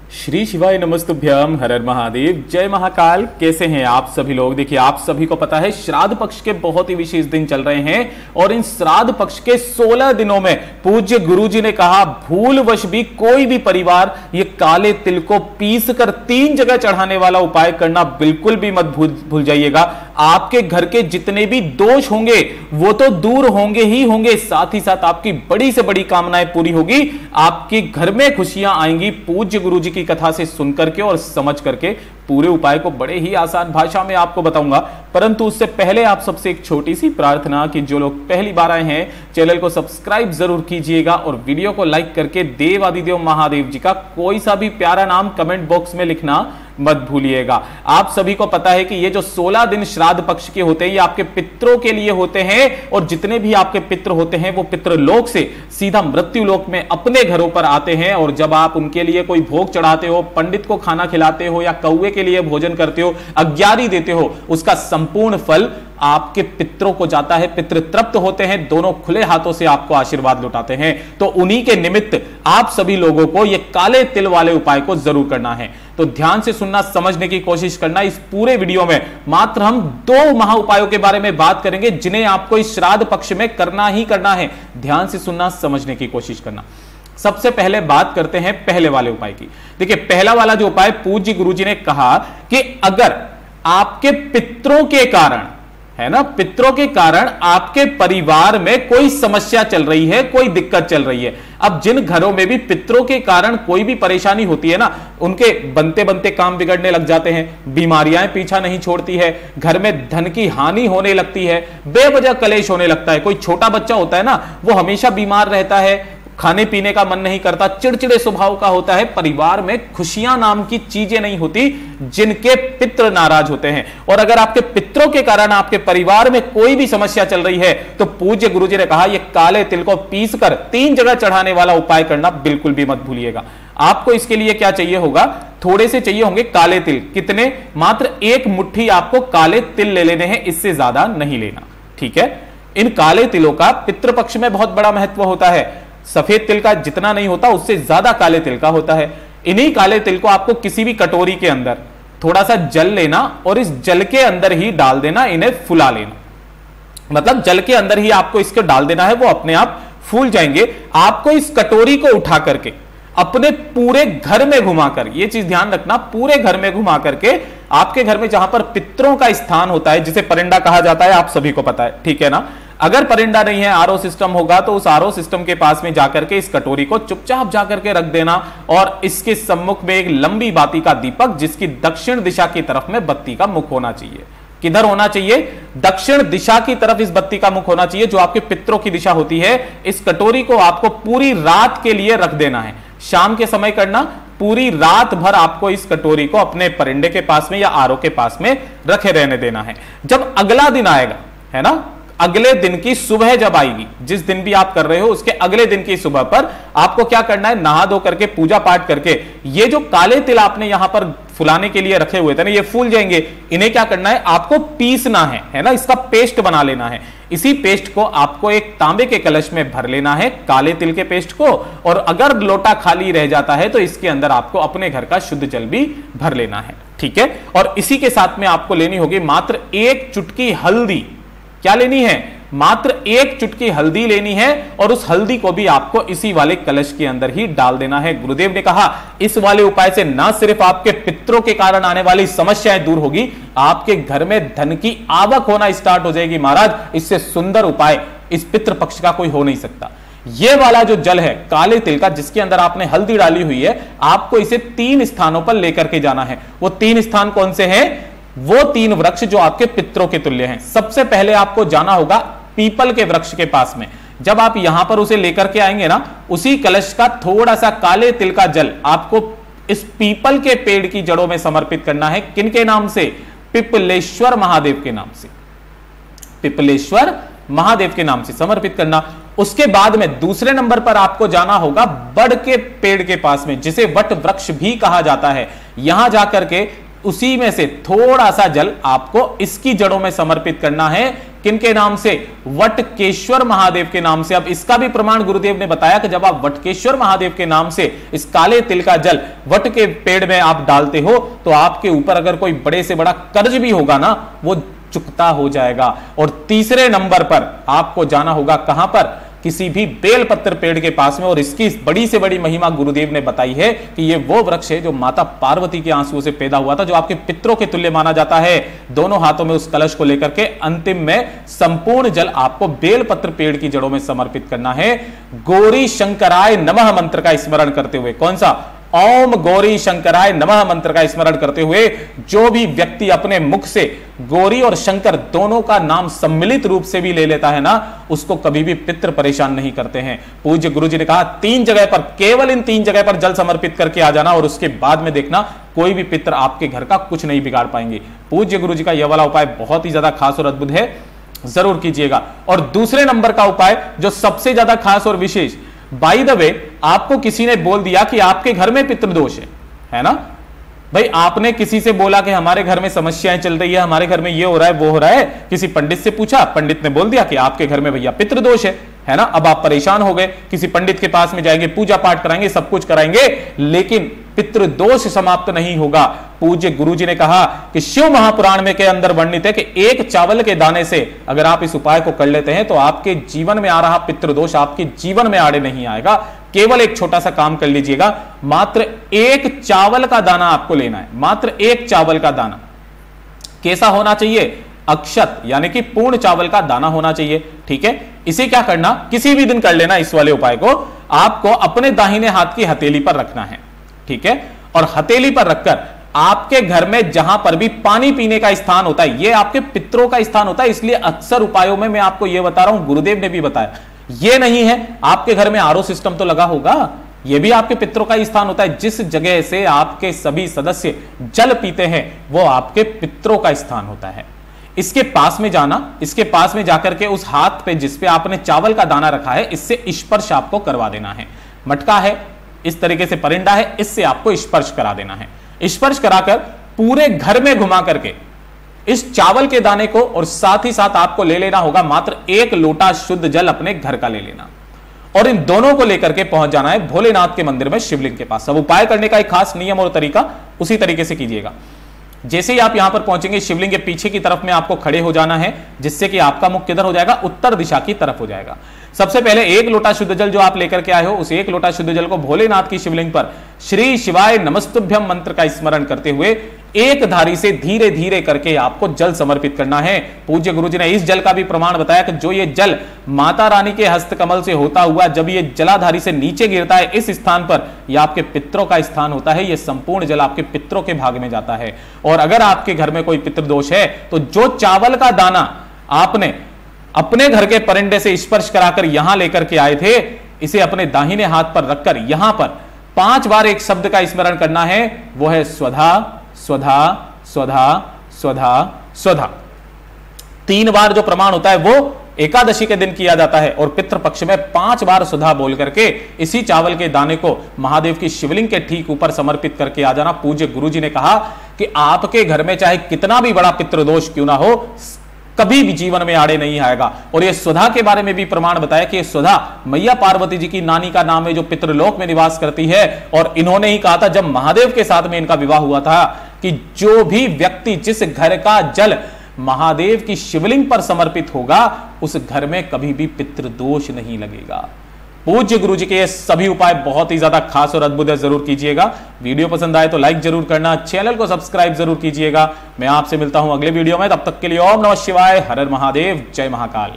श्री शिवाय नमस्तुभ्यम, हर हर महादेव, जय महाकाल। कैसे हैं आप सभी लोग? देखिए, आप सभी को पता है श्राद्ध पक्ष के बहुत ही विशेष दिन चल रहे हैं और इन श्राद्ध पक्ष के 16 दिनों में पूज्य गुरुजी ने कहा भूलवश भी कोई भी परिवार ये काले तिल को पीस कर 3 जगह चढ़ाने वाला उपाय करना बिल्कुल भी मत भूल जाइएगा। आपके घर के जितने भी दोष होंगे वो तो दूर होंगे ही होंगे, साथ ही साथ आपकी बड़ी से बड़ी कामनाएं पूरी होगी, आपके घर में खुशियां आएंगी। पूज्य गुरुजी की कथा से सुन करके और समझ करके पूरे उपाय को बड़े ही आसान भाषा में आपको बताऊंगा। परंतु उससे पहले आप सबसे एक छोटी सी प्रार्थना कि जो लोग पहली बार आए हैं चैनल को सब्सक्राइब जरूर कीजिएगा और वीडियो को लाइक करके देवादिदेव महादेव जी का कोई सा भी प्यारा नाम कमेंट बॉक्स में लिखना मत भूलिएगा। आप सभी को पता है कि ये जो 16 दिन श्राद्ध पक्ष के होते हैं ये आपके पितरों के लिए होते हैं और जितने भी आपके पितर होते हैं वो पितृलोक से सीधा मृत्यु लोक में अपने घरों पर आते हैं और जब आप उनके लिए कोई भोग चढ़ाते हो, पंडित को खाना खिलाते हो या कौवे के लिए भोजन करते हो, अग्यारी देते हो, उसका संपूर्ण फल आपके पितरों को जाता है। पितृ तृप्त होते हैं, दोनों खुले हाथों से आपको आशीर्वाद लौटाते हैं। तो उन्हीं के निमित्त आप सभी लोगों को यह काले तिल वाले उपाय को जरूर करना है। तो ध्यान से सुनना, समझने की कोशिश करना। इस पूरे वीडियो में मात्र हम 2 महा उपायों के बारे में बात करेंगे जिन्हें आपको इस श्राद्ध पक्ष में करना ही करना है। ध्यान से सुनना, समझने की कोशिश करना। सबसे पहले बात करते हैं पहले वाले उपाय की। देखिए, पहला वाला जो उपाय पूज्य गुरुजी ने कहा कि अगर आपके पितरों के कारण, है ना, पितरों के कारण आपके परिवार में कोई समस्या चल रही है, कोई दिक्कत चल रही है। अब जिन घरों में भी पितरों के कारण कोई भी परेशानी होती है ना, उनके बनते बनते काम बिगड़ने लग जाते हैं, बीमारियां पीछा नहीं छोड़ती है, घर में धन की हानि होने लगती है, बेवजह कलेश होने लगता है। कोई छोटा बच्चा होता है ना, वो हमेशा बीमार रहता है, खाने पीने का मन नहीं करता, चिड़चिड़े स्वभाव का होता है, परिवार में खुशियां नाम की चीजें नहीं होती, जिनके पितृ नाराज होते हैं। और अगर आपके पितरों के कारण आपके परिवार में कोई भी समस्या चल रही है तो पूज्य गुरुजी ने कहा यह काले तिल को पीस कर 3 जगह चढ़ाने वाला उपाय करना बिल्कुल भी मत भूलिएगा। आपको इसके लिए क्या चाहिए होगा? थोड़े से चाहिए होंगे काले तिल। कितने? मात्र 1 मुट्ठी आपको काले तिल ले लेने हैं, इससे ज्यादा नहीं लेना, ठीक है। इन काले तिलों का पितृपक्ष में बहुत बड़ा महत्व होता है। सफेद तिल का जितना नहीं होता उससे ज्यादा काले तिल का होता है। इन्हीं काले तिल को आपको किसी भी कटोरी के अंदर थोड़ा सा जल लेना और इस जल के अंदर ही डाल देना, इन्हें फुला लेना। मतलब जल के अंदर ही आपको इसको डाल देना है, वो अपने आप फूल जाएंगे। आपको इस कटोरी को उठा करके अपने पूरे घर में घुमाकर, ये चीज ध्यान रखना, पूरे घर में घुमा करके आपके घर में जहां पर पितरों का स्थान होता है, जिसे परिंदा कहा जाता है, आप सभी को पता है, ठीक है ना। अगर परिंदा नहीं है, आरओ सिस्टम होगा, तो उस आरओ सिस्टम के पास में जाकर के इस कटोरी को चुपचाप जाकर के रख देना और इसके सम्मुख में एक लंबी बाती का दीपक, जिसकी दक्षिण दिशा की तरफ में बत्ती का मुख होना चाहिए। किधर होना चाहिए? दक्षिण दिशा की तरफ इस बत्ती का मुख होना चाहिए, जो आपके पितरों की दिशा होती है। इस कटोरी को आपको पूरी रात के लिए रख देना है। शाम के समय करना, पूरी रात भर आपको इस कटोरी को अपने परिंदे के पास में या आरओ के पास में रखे रहने देना है। जब अगला दिन आएगा, है ना, अगले दिन की सुबह जब आएगी, जिस दिन भी आप कर रहे हो उसके अगले दिन की सुबह पर आपको क्या करना है? नहा धो करके, पूजा पाठ करके, ये जो काले तिल आपने यहां पर फुलाने के लिए रखे हुए थे ना, ये फूल जाएंगे। इन्हें क्या करना है? आपको पीसना है ना, इसका पेस्ट बना लेना है। इसी पेस्ट को आपको एक तांबे के कलश में भर लेना है, काले तिल के पेस्ट को, और अगर लोटा खाली रह जाता है तो इसके अंदर आपको अपने घर का शुद्ध जल भी भर लेना है, ठीक है। और इसी के साथ में आपको लेनी होगी मात्र 1 चुटकी हल्दी। क्या लेनी है? मात्र 1 चुटकी हल्दी लेनी है और उस हल्दी को भी आपको इसी वाले कलश के अंदर ही डाल देना है। गुरुदेव ने कहा इस वाले उपाय से ना सिर्फ आपके पितरों के कारण आने वाली समस्याएं दूर होगी, आपके घर में धन की आवक होना स्टार्ट हो जाएगी। महाराज, इससे सुंदर उपाय इस पितृ पक्ष का कोई हो नहीं सकता। ये वाला जो जल है काले तिल का, जिसके अंदर आपने हल्दी डाली हुई है, आपको इसे 3 स्थानों पर लेकर के जाना है। वो 3 स्थान कौन से हैं? वो 3 वृक्ष जो आपके पितरों के तुल्य हैं। सबसे पहले आपको जाना होगा पीपल के वृक्ष के पास में। जब आप यहां पर उसे लेकर के आएंगे ना, उसी कलश का थोड़ा सा काले तिल का जल आपको इस पीपल के पेड़ की जड़ों में समर्पित करना है। किनके नाम से? पिपलेश्वर महादेव के नाम से। पिपलेश्वर महादेव के नाम से समर्पित करना। उसके बाद में दूसरे नंबर पर आपको जाना होगा बड़ के पेड़ के पास में, जिसे वट वृक्ष भी कहा जाता है। यहां जाकर के उसी में से थोड़ा सा जल आपको इसकी जड़ों में समर्पित करना है। किनके नाम से? वटकेश्वर महादेव के नाम से। अब इसका भी प्रमाण गुरुदेव ने बताया कि जब आप वटकेश्वर महादेव के नाम से इस काले तिल का जल वट के पेड़ में आप डालते हो तो आपके ऊपर अगर कोई बड़े से बड़ा कर्ज भी होगा ना, वो चुकता हो जाएगा। और तीसरे नंबर पर आपको जाना होगा कहां पर? किसी भी बेलपत्र पेड़ के पास में। और इसकी बड़ी से बड़ी महिमा गुरुदेव ने बताई है कि ये वो वृक्ष है जो माता पार्वती के आंसुओं से पैदा हुआ था, जो आपके पितरों के तुल्य माना जाता है। दोनों हाथों में उस कलश को लेकर के अंतिम में संपूर्ण जल आपको बेलपत्र पेड़ की जड़ों में समर्पित करना है। गौरी शंकराय नमः मंत्र का स्मरण करते हुए। कौन सा? ओम गौरी शंकराय नमः मंत्र का स्मरण करते हुए जो भी व्यक्ति अपने मुख से गौरी और शंकर दोनों का नाम सम्मिलित रूप से भी ले लेता है ना, उसको कभी भी पितृ परेशान नहीं करते हैं। पूज्य गुरुजी ने कहा 3 जगह पर, केवल इन 3 जगह पर जल समर्पित करके आ जाना और उसके बाद में देखना कोई भी पितृ आपके घर का कुछ नहीं बिगाड़ पाएंगे। पूज्य गुरुजी का यह वाला उपाय बहुत ही ज्यादा खास और अद्भुत है, जरूर कीजिएगा। और दूसरे नंबर का उपाय जो सबसे ज्यादा खास और विशेष, बाय द वे आपको किसी ने बोल दिया कि आपके घर में पितृदोष है ना भाई, आपने किसी से बोला कि हमारे घर में समस्याएं चल रही है, हमारे घर में ये हो रहा है वो हो रहा है, किसी पंडित से पूछा, पंडित ने बोल दिया कि आपके घर में भैया पितृदोष है ना। अब आप परेशान हो गए, किसी पंडित के पास में जाएंगे, पूजा पाठ कराएंगे, सब कुछ कराएंगे, लेकिन पितृदोष समाप्त नहीं होगा। पूज्य गुरुजी ने कहा कि शिव महापुराण में के अंदर वर्णित है कि एक चावल के दाने से अगर आप इस उपाय को कर लेते हैं तो आपके जीवन में आ रहा पितृदोष आपके जीवन में आड़े नहीं आएगा। केवल एक छोटा सा काम कर लीजिएगा, मात्र 1 चावल का दाना आपको लेना है, मात्र 1 चावल का दाना। कैसा होना चाहिए? अक्षत यानी कि पूर्ण चावल का दाना होना चाहिए। ठीक है, इसे क्या करना, किसी भी दिन कर लेना। इस वाले उपाय को आपको अपने दाहिने हाथ की हथेली पर रखना है। ठीक है, और हथेली पर रखकर आपके घर में जहां पर भी पानी पीने का स्थान होता है, यह आपके पितरों का स्थान होता है, इसलिए अक्सर उपायों में मैं आपको यह बता रहा हूं, गुरुदेव ने भी बताया। यह नहीं है आपके घर में आरओ सिस्टम तो लगा होगा, यह भी आपके पितरों का स्थान होता है। जिस जगह से आपके सभी सदस्य जल पीते हैं वो आपके पितरों का स्थान होता है। इसके पास में जाना, इसके पास में जाकर के उस हाथ पे जिस पे आपने चावल का दाना रखा है, इससे स्पर्श आपको करवा देना है। मटका है, इस तरीके से परिंदा है, इससे आपको स्पर्श करा देना है। स्पर्श कराकर पूरे घर में घुमा करके इस चावल के दाने को, और साथ ही साथ आपको ले लेना होगा मात्र 1 लोटा शुद्ध जल अपने घर का ले लेना, और इन दोनों को लेकर के पहुंच जाना है भोलेनाथ के मंदिर में शिवलिंग के पास। अब उपाय करने का एक खास नियम और तरीका उसी तरीके से कीजिएगा। जैसे ही आप यहां पर पहुंचेंगे, शिवलिंग के पीछे की तरफ में आपको खड़े हो जाना है, जिससे कि आपका मुख किधर हो जाएगा? उत्तर दिशा की तरफ हो जाएगा। सबसे पहले 1 लोटा शुद्ध जल जो आप लेकर के आए हो, उस 1 लोटा शुद्ध जल को भोलेनाथ की शिवलिंग पर श्री शिवाय नमस्तुभ्यम मंत्र का स्मरण करते हुए एक धारी से धीरे धीरे करके आपको जल समर्पित करना है। पूज्य गुरुजी ने इस जल का भी प्रमाण बताया कि जो ये जल माता रानी के हस्तकमल से होता हुआ जब ये जलाधारी से नीचे गिरता है, इस स्थान पर यह आपके पितरों का स्थान होता है, यह संपूर्ण जल आपके पितरों के भाग में जाता है। और अगर आपके घर में कोई पितृदोष है तो जो चावल का दाना आपने अपने घर के परिंदे से स्पर्श कराकर यहां लेकर के आए थे, इसे अपने दाहिने हाथ पर रखकर यहां पर 5 बार एक शब्द का स्मरण करना है, वो है स्वधा स्वधा स्वधा स्वधा स्वधा। 3 बार जो प्रमाण होता है वो एकादशी के दिन किया जाता है, और पितृपक्ष में 5 बार सुधा बोल करके इसी चावल के दाने को महादेव की शिवलिंग के ठीक ऊपर समर्पित करके आ जाना। पूज्य गुरुजी ने कहा कि आपके घर में चाहे कितना भी बड़ा पितृदोष क्यों ना हो, कभी भी जीवन में आड़े नहीं आएगा। और ये सुधा के बारे में भी प्रमाण बताया कि सुधा मैया पार्वती जी की नानी का नाम है, जो पितृलोक में निवास करती है। और इन्होंने ही कहा था जब महादेव के साथ में इनका विवाह हुआ था कि जो भी व्यक्ति जिस घर का जल महादेव की शिवलिंग पर समर्पित होगा, उस घर में कभी भी पितृदोष नहीं लगेगा। पूज्य गुरु जी के ये सभी उपाय बहुत ही ज्यादा खास और अद्भुत है, जरूर कीजिएगा। वीडियो पसंद आए तो लाइक जरूर करना, चैनल को सब्सक्राइब जरूर कीजिएगा। मैं आपसे मिलता हूं अगले वीडियो में, तब तक के लिए ओम नमः शिवाय, हर हर महादेव, जय महाकाल।